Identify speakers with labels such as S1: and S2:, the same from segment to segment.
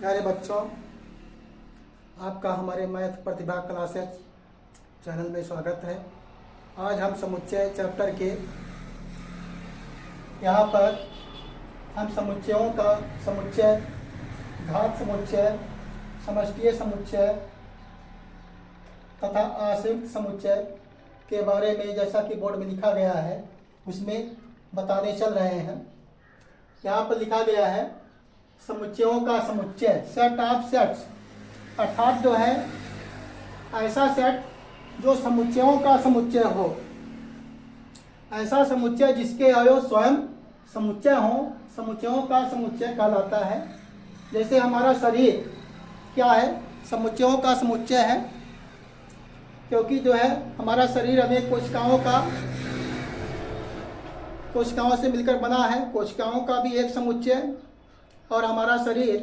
S1: प्यारे बच्चों, आपका हमारे मैथ प्रतिभा क्लासेस चैनल में स्वागत है। आज हम समुच्चय चैप्टर के यहाँ पर हम समुच्चयों का समुच्चय, घात समुच्चय, समष्टीय समुच्चय तथा आश्रित समुच्चय के बारे में, जैसा कि बोर्ड में लिखा गया है, उसमें बताने चल रहे हैं। यहाँ पर लिखा गया है समुच्चयों का समुच्चय, सेट ऑफ सेट्स, अर्थात जो है ऐसा सेट जो समुच्चयों का समुच्चय हो, ऐसा समुच्चय जिसके अवयव स्वयं समुच्चय हो, समुच्चयों का समुच्चय कहलाता है। जैसे हमारा शरीर क्या है, समुच्चयों का समुच्चय है, क्योंकि जो है हमारा शरीर अनेक कोशिकाओं से मिलकर बना है। कोशिकाओं का भी एक समुच्चय, और हमारा शरीर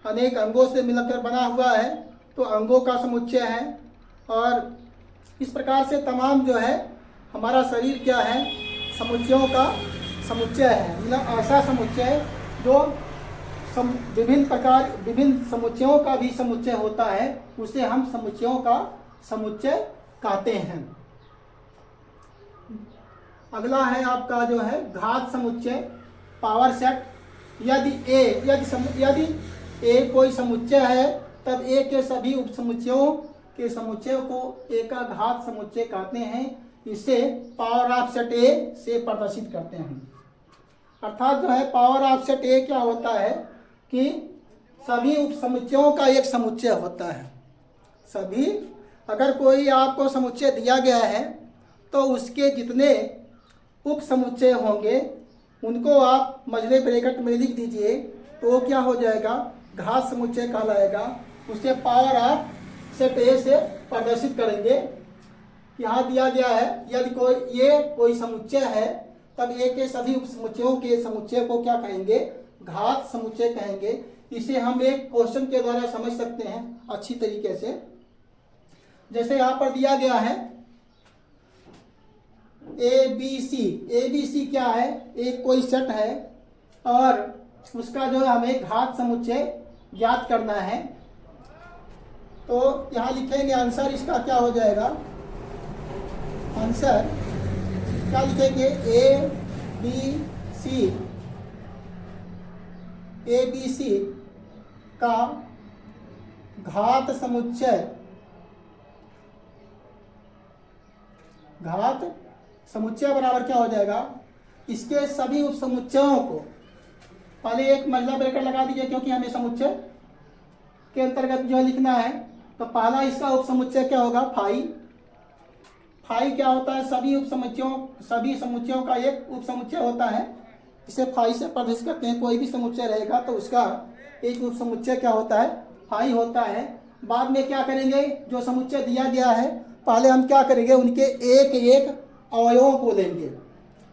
S1: अनेक अंगों से मिलकर बना हुआ है, तो अंगों का समुच्चय है। और इस प्रकार से तमाम जो है हमारा शरीर क्या है, समुच्चयों का समुच्चय है। मतलब ऐसा समुच्चय जो विभिन्न समुच्चयों का भी समुच्चय होता है, उसे हम समुच्चयों का समुच्चय कहते हैं। अगला है आपका जो है घात समुच्चय, पावर सेट। यदि ए कोई समुच्चय है, तब ए के सभी उपसमुच्चयों के समुच्चय को ए का घात समुच्चय कहते हैं। इसे पावर ऑफ सेट ए से प्रदर्शित करते हैं। अर्थात जो है पावर ऑफ सेट ए क्या होता है कि सभी उपसमुच्चयों का एक समुच्चय होता है। सभी, अगर कोई आपको समुच्चय दिया गया है तो उसके जितने उपसमुच्चय होंगे उनको आप मझले ब्रैकेट में लिख दीजिए, तो क्या हो जाएगा, घात समुच्चय कहलाएगा। उसे पावर ऑफ सेट ए से प्रदर्शित करेंगे। यहाँ दिया गया है यदि कोई समुच्चय है, तब ए के सभी उपसमुच्चयों के समुच्चय को क्या कहेंगे, घात समुच्चय कहेंगे। इसे हम एक क्वेश्चन के द्वारा समझ सकते हैं अच्छी तरीके से। जैसे यहाँ पर दिया गया है ABC क्या है, एक कोई सेट है और उसका जो है हमें घात समुच्चय ज्ञात करना है। तो यहाँ लिखेंगे आंसर इसका क्या हो जाएगा, आंसर क्या लिखेंगे, ABC का घात समुच्चय बराबर क्या हो जाएगा, इसके सभी उपसमुच्चयों को, पहले एक मझला ब्रैकेट लगा दीजिए क्योंकि हमें समुच्चय के अंतर्गत जो लिखना है। तो पहला इसका उपसमुच्चय क्या होगा, फाई क्या होता है, सभी समुच्चयों का एक उपसमुच्चय होता है। इसे फाई से प्रदर्शित करते हैं। कोई भी समुच्चय रहेगा तो उसका एक उपसमुच्चय क्या होता है, फाई होता है। बाद में क्या करेंगे, जो समुच्चय दिया गया है पहले हम क्या करेंगे, उनके एक एक अवयवों को लेंगे।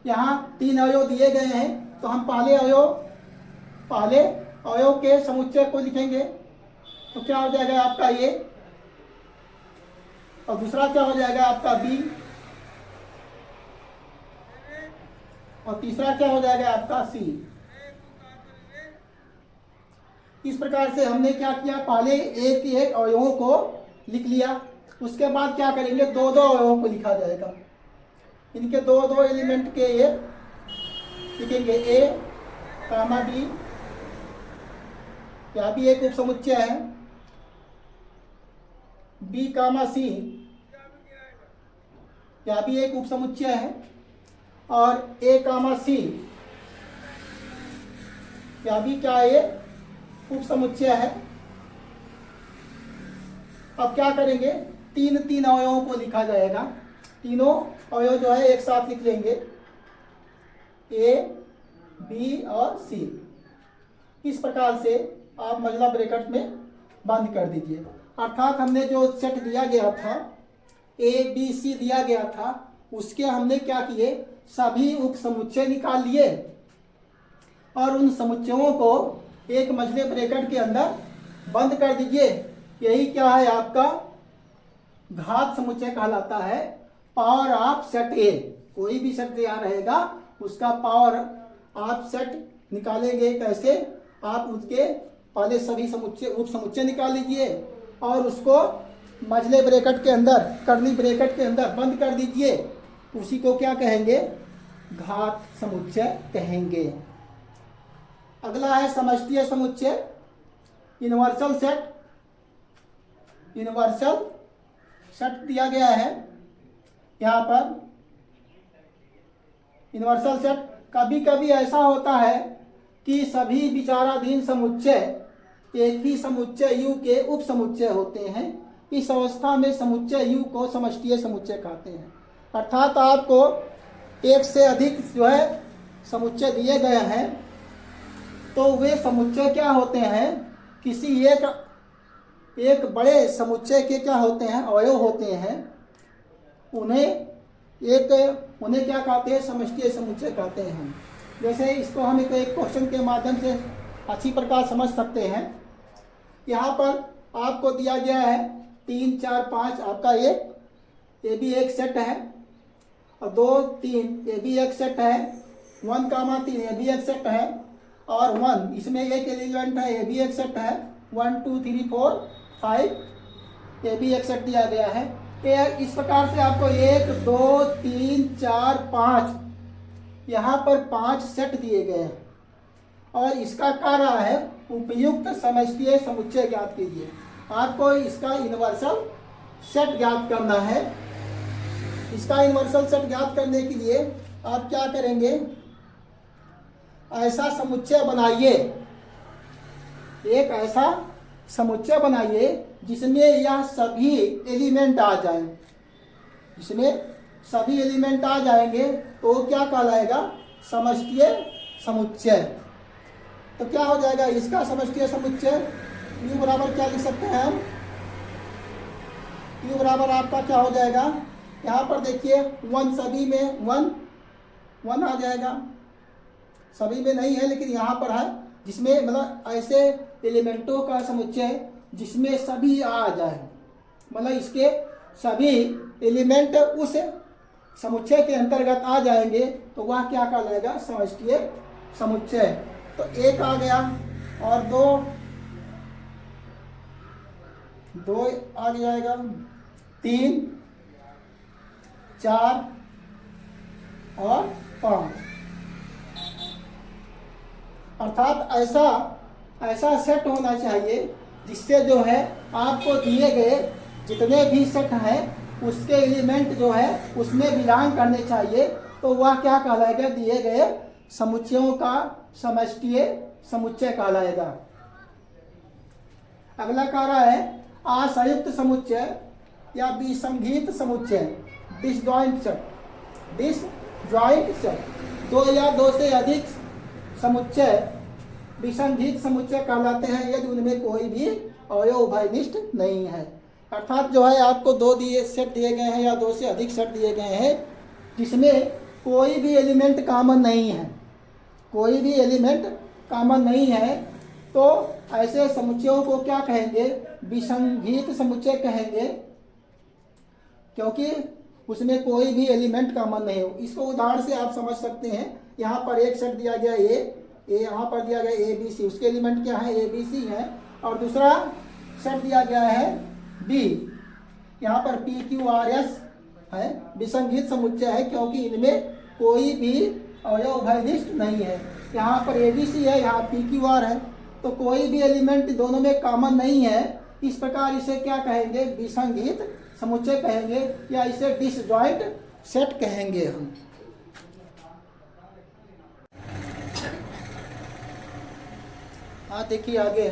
S1: यहाँ 3 अवयव दिए गए हैं, तो हम पहले अवयव के समुच्चय को लिखेंगे। तो क्या हो जाएगा आपका ए, और दूसरा क्या हो जाएगा आपका बी, और तीसरा क्या हो जाएगा आपका सी। इस प्रकार से हमने क्या किया, पहले एक एक अवयवों को लिख लिया। उसके बाद क्या करेंगे, 2-2 अवयवों को लिखा जाएगा। इनके 2-2 एलिमेंट के लिखेंगे, ए कामा बी, क्या भी एक उपसमुच्चय है, बी कामा सी, क्या भी एक उपसमुच्चय है, और ए कामा सी, क्या भी क्या एक उपसमुच्चय है। अब क्या करेंगे, 3 अवयवों को लिखा जाएगा। तीनों अवयव जो है एक साथ लिख लेंगे, ए, बी और सी। इस प्रकार से आप मझला ब्रैकेट में बंद कर दीजिए। अर्थात हमने जो सेट दिया गया था, ABC दिया गया था, उसके हमने क्या किए, सभी उपसमुच्चय निकाल लिए और उन समुच्चयों को एक मझले ब्रैकेट के अंदर बंद कर दीजिए। यही क्या है, आपका घात समुच्चय कहलाता है, पावर ऑफ सेट ए। कोई भी सेट यहाँ रहेगा उसका पावर ऑफ सेट निकालेंगे। कैसे, आप उसके पहले सभी समुच्चय उप समुच्चय निकाल लीजिए और उसको मझले ब्रैकेट के अंदर, कर्ली ब्रैकेट के अंदर बंद कर दीजिए। उसी को क्या कहेंगे? घात समुच्चय कहेंगे। अगला है समष्टीय समुच्चय, यूनिवर्सल सेट। यूनिवर्सल सेट दिया गया है यहाँ पर। यूनिवर्सल सेट कभी कभी ऐसा होता है कि सभी विचाराधीन समुच्चय एक ही समुच्चय U के उप समुच्चय होते हैं। इस अवस्था में समुच्चय U को समष्टीय समुच्चय कहते हैं। अर्थात आपको एक से अधिक जो है समुच्चय दिए गए हैं तो वे समुच्चय क्या होते हैं? किसी एक बड़े समुच्चय के क्या होते हैं? अवयव होते हैं। उन्हें क्या कहते हैं? समष्टीय समुच्चय कहते हैं। जैसे इसको हम एक क्वेश्चन के माध्यम से अच्छी प्रकार समझ सकते हैं। यहाँ पर आपको दिया गया है 3, 4, 5 आपका ये भी एक सेट है और 2, 3 ये भी एक सेट है, 1, 3 ये भी एक सेट है और 1 इसमें एक एलिमेंट है, ये भी एक सेट है। 1, 2, 3, 4, 5 ये भी एक सेट दिया गया है। इस प्रकार से आपको 1, 2, 3, 4, 5 यहाँ पर 5 सेट दिए गए हैं और इसका कार्य है उपयुक्त समष्टीय समुच्चय ज्ञात कीजिए। आपको इसका यूनिवर्सल सेट ज्ञात करना है। इसका यूनिवर्सल सेट ज्ञात करने के लिए आप क्या करेंगे? ऐसा समुच्चय बनाइए, एक ऐसा समुच्चय बनाइए जिसमें यह सभी एलिमेंट आ जाएं। जिसमें सभी एलिमेंट आ जाएंगे तो क्या कहलाएगा? समष्टीय समुच्चय। तो क्या हो जाएगा इसका समष्टीय समुच्चय? U बराबर क्या लिख सकते हैं हम? U बराबर आपका क्या हो जाएगा? यहाँ पर देखिए 1 सभी में 1 आ जाएगा, सभी में नहीं है लेकिन यहाँ पर है, जिसमें मतलब ऐसे एलिमेंटों का समुच्चय जिसमें सभी आ जाए, मतलब इसके सभी एलिमेंट उस समुच्चय के अंतर्गत आ जाएंगे तो वह क्या कहलाएगा? समष्टीय समुच्चय। तो 1 आ गया और 2 आ जाएगा, 3, 4 और 5। अर्थात ऐसा सेट होना चाहिए जिससे जो है आपको दिए गए जितने भी सेट हैं उसके एलिमेंट जो है उसमें बिलोंग करने चाहिए। तो वह क्या कहलाएगा? दिए गए समुच्चयों का समष्टीय समुच्चय कहलाएगा। अगला कार्य है असंयुक्त समुच्चय या विसंगत समुच्चय, डिसजॉइंट सेट। डिसजॉइंट सेट 2 या 2 से अधिक समुच्चय विसंगत समुच्चय कहलाते हैं यदि उनमें कोई भी अवयव उभयनिष्ठ नहीं है। अर्थात जो है आपको 2 सेट दिए गए हैं या 2 से अधिक सेट दिए गए हैं जिसमें कोई भी एलिमेंट कॉमन नहीं है, कोई भी एलिमेंट कॉमन नहीं है, तो ऐसे समुच्चयों को क्या कहेंगे? विसंगत समुच्चय कहेंगे, क्योंकि उसमें कोई भी एलिमेंट कॉमन नहीं हो। इसको उदाहरण से आप समझ सकते हैं। यहाँ पर एक सेट दिया गया ए यहाँ पर दिया गया ABC, उसके एलिमेंट क्या है? ABC है। और दूसरा सेट दिया गया है B, यहाँ पर PQRS है। विसंगत समुच्चय है क्योंकि इनमें कोई भी अवयव उभयनिष्ठ नहीं है। यहाँ पर ABC है, यहाँ PQR है, तो कोई भी एलिमेंट दोनों में कॉमन नहीं है। इस प्रकार इसे क्या कहेंगे? विसंगत समुच्चय कहेंगे या इसे डिसजॉइंट सेट कहेंगे हम। हाँ देखिए आगे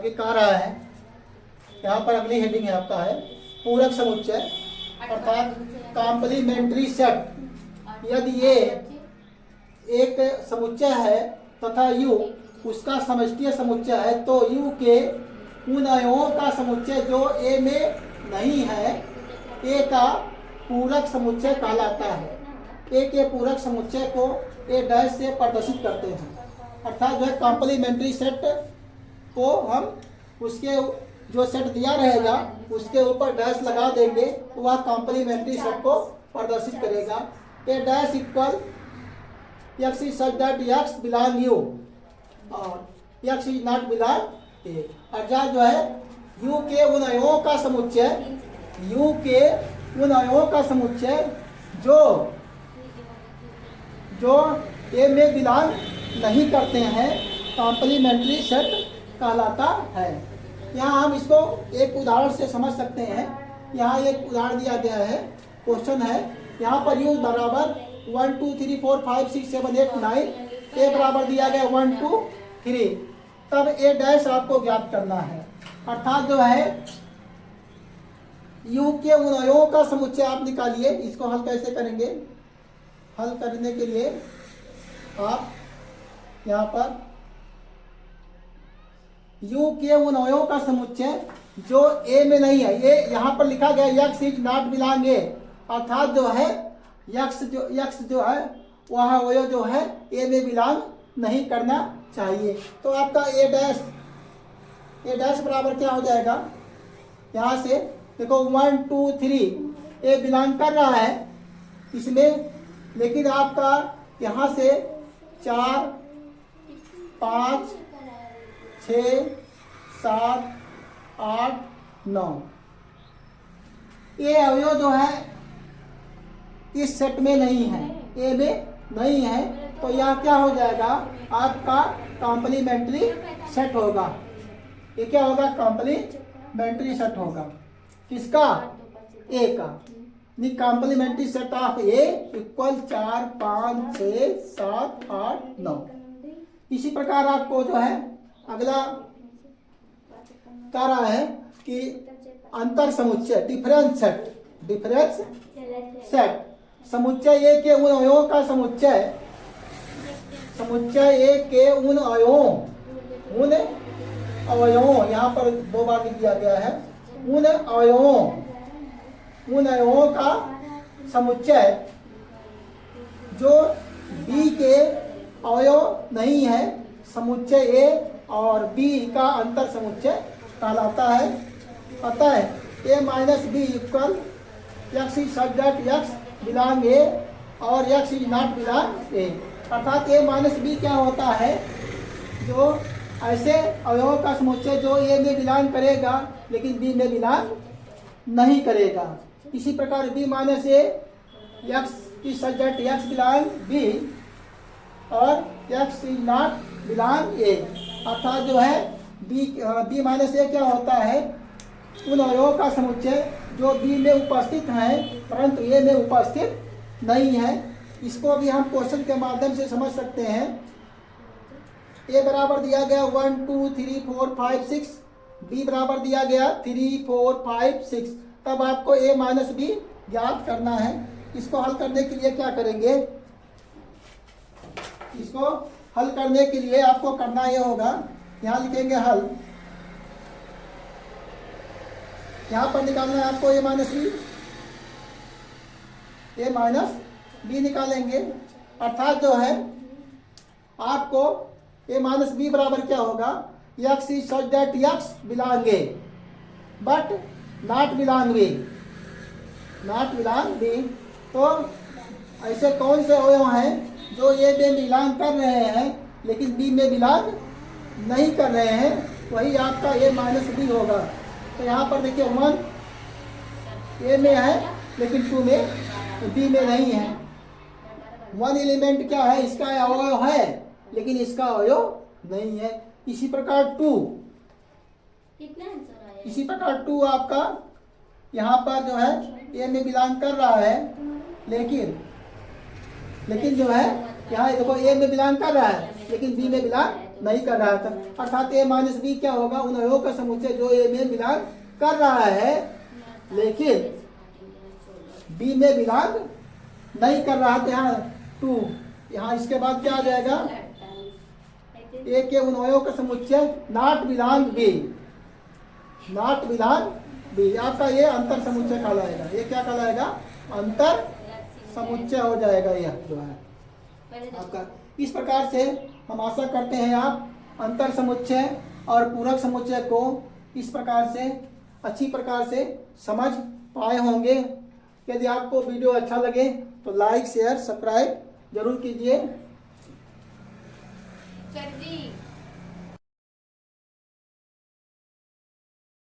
S1: कह रहा है, यहाँ पर अगली हेडिंग है आपका है पूरक समुच्चय अर्थात कॉम्प्लीमेंट्री सेट। यदि ये एक समुच्चय है तथा U उसका समष्टीय समुच्चय है तो U के उन अवयवों का समुच्चय जो A में नहीं है A का पूरक समुच्चय कहलाता है। A के पूरक समुच्चय को A डैश से प्रदर्शित करते हैं। अर्थात जो है कॉम्प्लीमेंट्री सेट को हम उसके जो सेट दिया रहेगा उसके ऊपर डैश लगा देंगे तो वह कॉम्प्लीमेंट्री सेट को प्रदर्शित करेगा। A dash equal x such that x belong U और x is not belong A. अर्थात जो है u के उन अवयवों का समुच्चय, u के उन अवयवों का समुच्चय जो ए में बिलोंग नहीं करते हैं कॉम्प्लीमेंट्री सेट कहलाता है। यहाँ हम इसको एक उदाहरण से समझ सकते हैं। यहाँ एक उदाहरण दिया गया है, क्वेश्चन है, यहाँ पर u बराबर 1 2 3 4 5 6 7 8 9, a बराबर दिया गया 1 2 3, तब a डैश आपको ज्ञात करना है। अर्थात जो है u के उन अवयवों का समुच्चय आप निकालिए। इसको हल कैसे करेंगे? हल करने के लिए आप यहाँ पर u के उन अवयवों का समुच्चय जो a में नहीं है, ये यहाँ पर लिखा गया x is not belong A, अर्थात जो है x जो है वह अवयव जो है a में बिलोंग नहीं करना चाहिए। तो आपका a डैश बराबर क्या हो जाएगा? यहाँ से देखो 1 2 3 a बिलोंग कर रहा है इसमें, लेकिन आपका यहाँ से 4 5 6 7 8 9 ये अवयव जो है इस सेट में नहीं है, ए में नहीं है, तो यह क्या हो जाएगा? आपका कॉम्प्लीमेंट्री सेट होगा। ये क्या होगा? कॉम्प्लीमेंट्री सेट होगा। किसका? ए का। Complementary set of A equal 4 5 6 7 8 9। इसी प्रकार आपको जो है अगला कह रहा है कि अंतर समुच्चय डिफरेंस सेट समुच्चय ए के उन अवयवों का समुच्चय ए के उन अवयवों यहाँ पर 2 बार लिख दिया गया है, उन अवयवों का समुच्चय जो बी के अवयव नहीं है, समुच्चय ए और बी का अंतर समुच्चय कहलाता है। अतः A minus B equal X is such that x belong A और x is not belong A. अर्थात ए माइनस बी क्या होता है? जो ऐसे अवयवों का समुच्चय जो ए में बिलोंग करेगा लेकिन बी में बिलोंग नहीं करेगा। इसी प्रकार B minus A x is such that x belong B और x is not belong A. अर्थात जो है बी माइनस ए क्या होता है? उन अवयवों का समुच्चय जो बी में उपस्थित हैं परंतु ए में उपस्थित नहीं है। इसको भी हम क्वेश्चन के माध्यम से समझ सकते हैं। ए बराबर दिया गया 1 2 3 4 5 6, बी बराबर दिया गया 3 4 5 6, तब आपको ए माइनस बी ज्ञात करना है। इसको हल करने के लिए क्या करेंगे? इसको हल करने के लिए आपको करना यह होगा, यहाँ लिखेंगे हल, यहाँ पर निकालना है आपको ए माइनस बी निकालेंगे। अर्थात जो है आपको ए माइनस बी बराबर क्या होगा? X is such that x belong A but not belong B. तो ऐसे कौन से अवयव हैं जो ए में बिलोंग कर रहे हैं लेकिन बी में बिलोंग नहीं कर रहे हैं? वही आपका ए माइनस बी होगा। तो यहाँ पर देखिए 1 ए में है लेकिन 2 में बी में नहीं है। 1 एलिमेंट क्या है? इसका अवयव है लेकिन इसका अवयव नहीं है। इसी प्रकार 2 आपका यहाँ पर जो है ए में बिलोंग कर रहा है लेकिन जो है यहाँ देखो ए में बिलोंग कर रहा है लेकिन बी में बिलोंग नहीं कर रहा था। अर्थात ए माइनस बी क्या होगा? उन अवयवों का समुच्चय जो ए में बिलोंग कर रहा है लेकिन बी में बिलोंग नहीं कर रहा था। यहाँ 2, यहाँ इसके बाद क्या आ जाएगा? ए के उन अवयवों का समुच्चय नॉट बिलोंग बी। आपका ये अंतर समुच्चय कहलाएगा। ये क्या कहलाएगा? अंतर समुच्चय हो जाएगा यह जो है आपका। इस प्रकार से हम आशा करते हैं आप अंतर समुच्चय और पूरक समुच्चय को इस प्रकार से अच्छी प्रकार से समझ पाए होंगे। यदि आपको वीडियो अच्छा लगे तो लाइक शेयर सब्सक्राइब जरूर कीजिए।
S2: सर जी